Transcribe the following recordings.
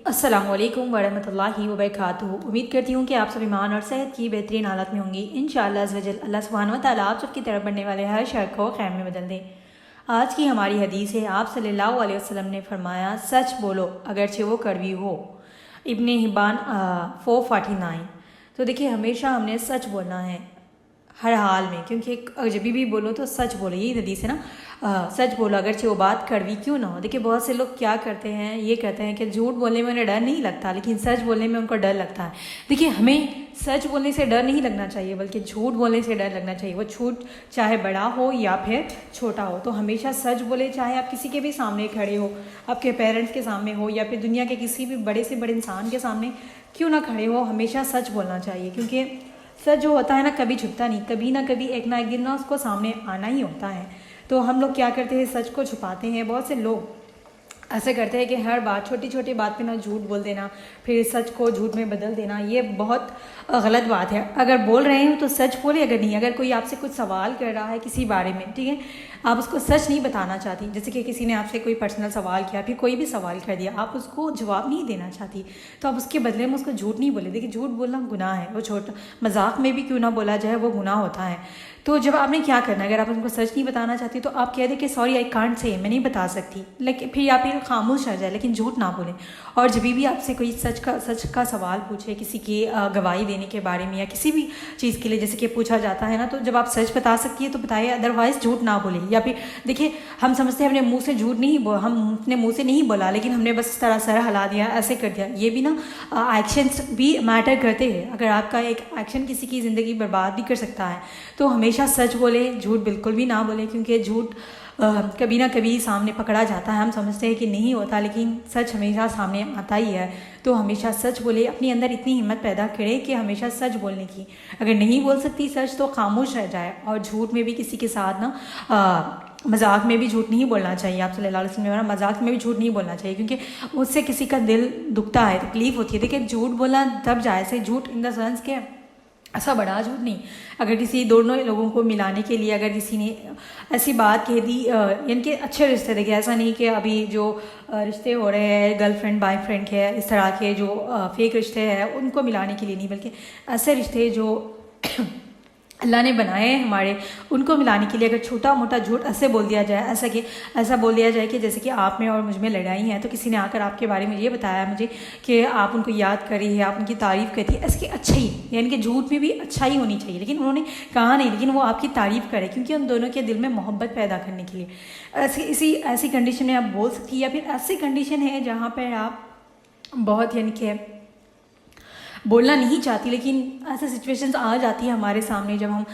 अस्सलामु अलैकुम वरहमतुल्लाहि वबरकातुहू। उम्मीद करती हूँ कि आप सब ईमान और सेहत की बेहतरीन हालत में होंगी। इंशाअल्लाह अज़्ज़ वजल अल्लाह सुब्हानहू व तआला आप सबकी तरफ बढ़ने वाले हर शर को खैर में बदल दे। आज की हमारी हदीस है, आप सल्लल्लाहु अलैहि वसल्लम ने फरमाया, सच बोलो अगरचे वो कड़वी हो। इब्ने हिब्बान 449। तो देखिए, हमेशा हमने सच बोलना है हर हाल में, क्योंकि जब भी बोलो तो सच बोलो, यही हदीस है ना। सच बोलो अगरचे वो बात कड़वी क्यों ना हो। देखिए, बहुत से लोग क्या करते हैं, ये कहते हैं कि झूठ बोलने में उन्हें डर नहीं लगता, लेकिन सच बोलने में उनको डर लगता है। देखिए, हमें सच बोलने से डर नहीं लगना चाहिए, बल्कि झूठ बोलने से डर लगना चाहिए। वो झूठ चाहे बड़ा हो या फिर छोटा हो, तो हमेशा सच बोले। चाहे आप किसी के भी सामने खड़े हो, आपके पेरेंट्स के सामने हो या फिर दुनिया के किसी भी बड़े से बड़े इंसान के सामने क्यों ना खड़े हो, हमेशा सच बोलना चाहिए। क्योंकि सच जो होता है ना, कभी छुपता नहीं, कभी ना कभी एक ना एक दिन ना उसको सामने आना ही होता है। तो हम लोग क्या करते हैं, सच को छुपाते हैं। बहुत से लोग ऐसे करते हैं कि हर बात, छोटी छोटी बात पे ना झूठ बोल देना, फिर सच को झूठ में बदल देना। ये बहुत गलत बात है। अगर बोल रहे हो तो सच बोले, अगर नहीं, अगर कोई आपसे कुछ सवाल कर रहा है किसी बारे में, ठीक है, आप उसको सच नहीं बताना चाहती, जैसे कि किसी ने आपसे कोई पर्सनल सवाल किया, फिर कोई भी सवाल कर दिया, आप उसको जवाब नहीं देना चाहती, तो आप उसके बदले में उसको झूठ नहीं बोले। देखिए, झूठ बोलना गुनाह है, वो छोटा मजाक में भी क्यों ना बोला जाए, वो गुनाह होता है। तो जब आपने क्या करना है, अगर आप उनको सच नहीं बताना चाहती तो आप कह दें कि सॉरी आई कांट से, मैं नहीं बता सकती, लेकिन फिर या फिर खामोश रह जाए, लेकिन झूठ ना बोलें। और जब भी आपसे कोई सच का सवाल पूछे, किसी की गवाही देने के बारे में या किसी भी चीज़ के लिए, जैसे कि पूछा जाता है ना, तो जब आप सच बता सकती है तो बताइए, अदरवाइज झूठ ना बोले। या फिर देखिए, हम समझते हैं अपने मुंह से झूठ नहीं हम अपने मुंह से नहीं बोला, लेकिन हमने बस इस तरह सर हिला दिया, ऐसे कर दिया। ये भी ना एक्शंस भी मैटर करते हैं। अगर आपका एक एक्शन किसी की ज़िंदगी बर्बाद भी कर सकता है, तो हमेशा सच बोले, झूठ बिल्कुल भी ना बोले। क्योंकि झूठ कभी ना कभी सामने पकड़ा जाता है। हम समझते हैं कि नहीं होता, लेकिन सच हमेशा सामने आता ही है। तो हमेशा सच बोले, अपने अंदर इतनी हिम्मत पैदा करें कि हमेशा सच बोलने की। अगर नहीं बोल सकती सच, तो खामोश रह जाए। और झूठ में भी किसी के साथ ना मजाक में भी झूठ नहीं बोलना चाहिए। आप सल्लल्लाहु अलैहि वसल्लम ने मजाक में भी झूठ नहीं बोलना चाहिए, क्योंकि उससे किसी का दिल दुखता है, तकलीफ होती है। देखिए, झूठ बोलना तब जायज़ है, झूठ इन द सेंस के ऐसा बड़ा झूठ नहीं। अगर किसी दोनों लोगों को मिलाने के लिए अगर किसी ने ऐसी बात कह दी, यानी कि अच्छे रिश्ते, देखिए ऐसा नहीं कि अभी जो रिश्ते हो रहे हैं गर्लफ्रेंड बॉयफ्रेंड के, इस तरह के जो फेक रिश्ते हैं, उनको मिलाने के लिए नहीं, बल्कि ऐसे रिश्ते जो अल्लाह ने बनाए हैं हमारे, उनको मिलाने के लिए अगर छोटा मोटा झूठ ऐसे बोल दिया जाए, ऐसा बोल दिया जाए कि जैसे कि आप में और मुझ में लड़ाई है, तो किसी ने आकर आपके बारे में ये बताया मुझे कि आप उनको याद कर रही है, आप उनकी तारीफ़ करती है, इसकी अच्छाई, यानी कि झूठ में भी अच्छाई होनी चाहिए। लेकिन उन्होंने कहा नहीं, लेकिन वो आपकी तारीफ़ करे, क्योंकि उन दोनों के दिल में मोहब्बत पैदा करने के लिए ऐसी कंडीशन में आप बोल सकती है। या फिर ऐसी कंडीशन है जहाँ पर आप बहुत, यानी कि बोलना नहीं चाहती, लेकिन ऐसे सिचुएशंस आ जाती है हमारे सामने जब हम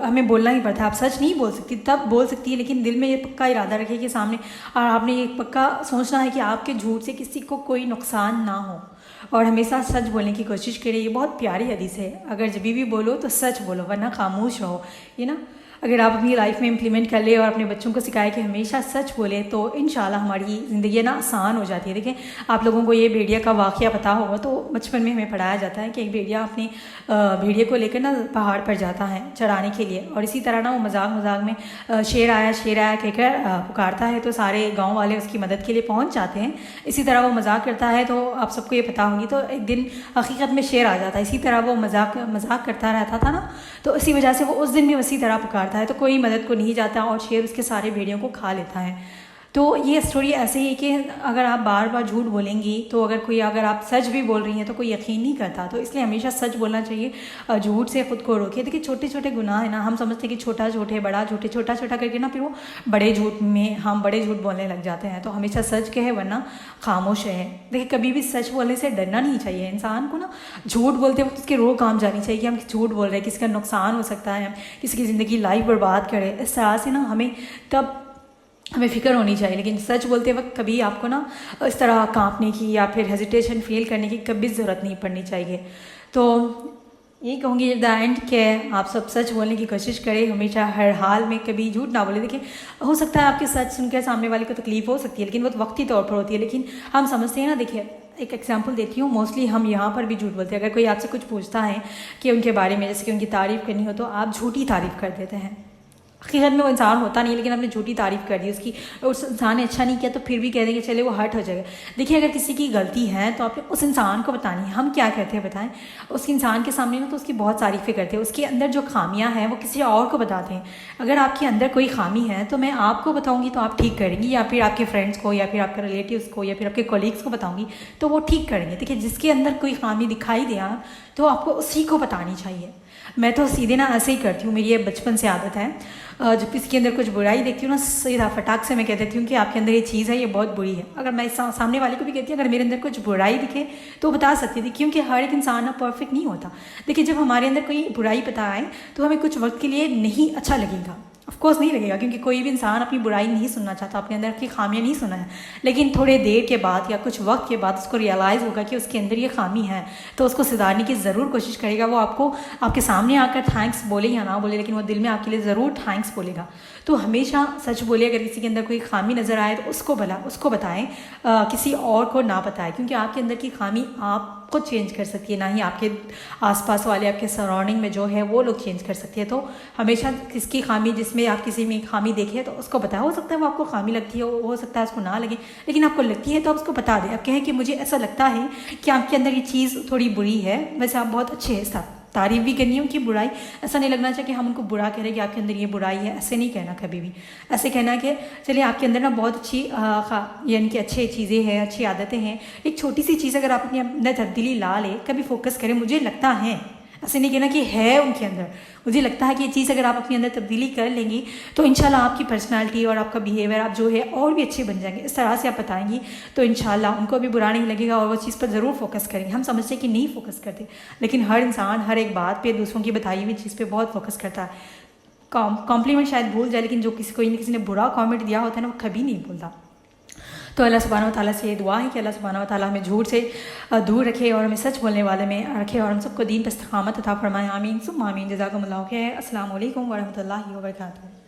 हमें बोलना ही पड़ता है। आप सच नहीं बोल सकती, तब बोल सकती है, लेकिन दिल में ये पक्का इरादा रखिए कि सामने, और आपने ये पक्का सोचना है कि आपके झूठ से किसी को कोई नुकसान ना हो, और हमेशा सच बोलने की कोशिश करिए। ये बहुत प्यारी हदीस है, अगर जब भी बोलो तो सच बोलो, वरना खामोश रहो। ये ना, अगर आप अपनी लाइफ में इम्प्लीमेंट कर ले और अपने बच्चों को सिखाए कि हमेशा सच बोले, तो इंशाल्लाह हमारी ज़िंदगी ना आसान हो जाती है। देखिए, आप लोगों को ये भेड़िया का वाक़या पता होगा, तो बचपन में हमें पढ़ाया जाता है कि एक भेड़िया अपने भेड़िए को लेकर ना पहाड़ पर जाता है चराने के लिए, और इसी तरह ना वो मजाक में शेर आया कहकर पुकारता है, तो सारे गाँव वाले उसकी मदद के लिए पहुँच जाते हैं। इसी तरह वो मजाक करता है, तो आप सबको ये पता होगी, तो एक दिन हकीकत में शेर आ जाता है। इसी तरह वो मजाक करता रहता था ना, तो इसी वजह से वो उस दिन भी उसी तरह पुकारता है, तो कोई मदद को नहीं जाता और शेर उसके सारे भेड़ियों को खा लेता है। तो ये स्टोरी ऐसे ही है कि अगर आप बार बार झूठ बोलेंगी, तो अगर आप सच भी बोल रही हैं तो कोई यकीन नहीं करता। तो इसलिए हमेशा सच बोलना चाहिए, झूठ से खुद को रोकिए। देखिए, छोटे छोटे गुनाह है ना, हम समझते हैं कि छोटा झूठ है, बड़ा झूठ है, छोटा छोटा करके ना फिर वो बड़े झूठ में हम बड़े झूठ बोलने लग जाते हैं। तो हमेशा सच कहे, वरना खामोश रहे। देखिए, कभी भी सच बोलने से डरना नहीं चाहिए इंसान को ना। झूठ बोलते वक्त उसकी रोक काम जानी चाहिए कि हम झूठ बोल रहे हैं, किसी का नुकसान हो सकता है, किसी की ज़िंदगी लाइफ बर्बाद करे, इस तरह से ना हमें फ़िक्र होनी चाहिए। लेकिन सच बोलते वक्त कभी आपको ना इस तरह कांपने की या फिर हेजिटेशन फील करने की कभी ज़रूरत नहीं पड़नी चाहिए। तो यही कहूँगी एट द एंड कि आप सब सच बोलने की कोशिश करें, हमेशा हर हाल में, कभी झूठ ना बोले। देखिए, हो सकता है आपके सच सुनकर सामने वाले को तकलीफ हो सकती है, लेकिन वो वक्ती तौर पर होती है। लेकिन हम समझते हैं ना, देखिए एक एग्जांपल देती हूँ, मोस्टली हम यहाँ पर भी झूठ बोलते हैं। अगर कोई आपसे कुछ पूछता है कि उनके बारे में, जैसे कि उनकी तारीफ़ करनी हो, तो आप झूठी तारीफ़ कर देते हैं। हकीकत में वो इंसान होता नहीं, लेकिन आपने झूठी तारीफ़ कर दी उसकी, उस इंसान ने अच्छा नहीं किया तो फिर भी कह देंगे चले वो हर्ट हो जाएगा। देखिए अगर किसी की गलती है तो आपने उस इंसान को बतानी है। हम क्या करते हैं बताएं, उस इंसान के सामने ना तो उसकी बहुत तारीफ़ें करते हैं, उसके अंदर जो खामियां हैं वो किसी और को बताते हैं। अगर आपके अंदर कोई खामी है तो मैं आपको बताऊँगी तो आप ठीक करेंगी, या फिर आपके फ्रेंड्स को या फिर आपके रिलेटिव्स को या फिर आपके कोलीग्स को बताऊँगी तो वो ठीक करेंगे। देखिए जिसके अंदर कोई खामी दिखाई दे तो आपको उसी को बतानी चाहिए। मैं तो सीधे ना ऐसे ही करती हूँ, मेरी ये बचपन से आदत है। जब किसी के अंदर कुछ बुराई देखती हूँ ना सीधा फटाक से मैं कह देती हूँ कि आपके अंदर ये चीज़ है, ये बहुत बुरी है। अगर मैं सामने वाले को भी कहती हूँ अगर मेरे अंदर कुछ बुराई दिखे तो बता सकती थी, क्योंकि हर एक इंसान ना परफेक्ट नहीं होता। देखिए जब हमारे अंदर कोई बुराई पता आए तो हमें कुछ वक्त के लिए नहीं अच्छा लगेगा, ऑफ कोर्स नहीं लगेगा, क्योंकि कोई भी इंसान अपनी बुराई नहीं सुनना चाहता, अपने अंदर की खामियां नहीं सुना है। लेकिन थोड़े देर के बाद या कुछ वक्त के बाद उसको रियलाइज़ होगा कि उसके अंदर ये खामी है, तो उसको सुधारने की ज़रूर कोशिश करेगा। वो आपको आपके सामने आकर थैंक्स बोले या ना बोले, लेकिन वो दिल में आपके लिए ज़रूर थैंक्स बोलेगा। तो हमेशा सच बोले, अगर किसी के अंदर कोई खामी नज़र आए तो उसको बताएं, किसी और को ना बताएं, क्योंकि आपके अंदर की खामी आपको चेंज कर सकती है, ना ही आपके आसपास वाले आपके सराउंडिंग में जो है वो लोग चेंज कर सकते हैं। तो हमेशा किसकी खामी, जिसमें आप किसी में खामी देखें तो उसको बताएं। हो सकता है वो आपको खामी लगती है, हो सकता है उसको ना लगे, लेकिन आपको लगती है तो आप उसको बता दें। आप कहें कि मुझे ऐसा लगता है कि आपके अंदर ये चीज़ थोड़ी बुरी है, वैसे आप बहुत अच्छे हैं, साथ तारीफ़ भी करनी है उनकी बुराई। ऐसा नहीं लगना चाहिए कि हम उनको बुरा कह रहे हैं कि आपके अंदर ये बुराई है, ऐसे नहीं कहना कभी भी। ऐसे कहना कि चलिए आपके अंदर ना बहुत अच्छी यानी कि अच्छी चीज़ें हैं, अच्छी आदतें हैं। एक छोटी सी चीज़ अगर आप अपने अंदर तब्दीली ला ले, कभी फोकस करें मुझे लगता है, ऐसे नहीं कहना कि है उनके अंदर, मुझे लगता है कि ये चीज़ अगर आप अपने अंदर तब्दीली कर लेंगी तो इंशाल्लाह आपकी पर्सनालिटी और आपका बिहेवियर आप जो है और भी अच्छे बन जाएंगे। इस तरह से आप बताएंगी तो इंशाल्लाह उनको भी बुरा नहीं लगेगा और वो चीज़ पर ज़रूर फोकस करेंगे। हम समझते हैं कि नहीं फोकस करते, लेकिन हर इंसान हर एक बात पे, दूसरों की बताई हुई चीज़ पे बहुत फोकस करता है। कॉम्प्लीमेंट शायद भूल जाए, लेकिन जो कोई ना किसी ने बुरा कॉमेंट दिया होता है ना वो कभी नहीं भूलता। तो अल्लाह सुब्हानहू व तआला से ये दुआ है कि अल्लाह सुब्हानहू व तआला हमें झूठ से दूर रखे और हमें सच बोलने वाले में रखे और हम सबको दीन पर इस्तिकामत अता फरमाए। आमीन सुम्मा आमीन। जज़ाकुमुल्लाहु खैर। अस्सलामु अलैकुम व रहमतुल्लाहि व बरकातुहू।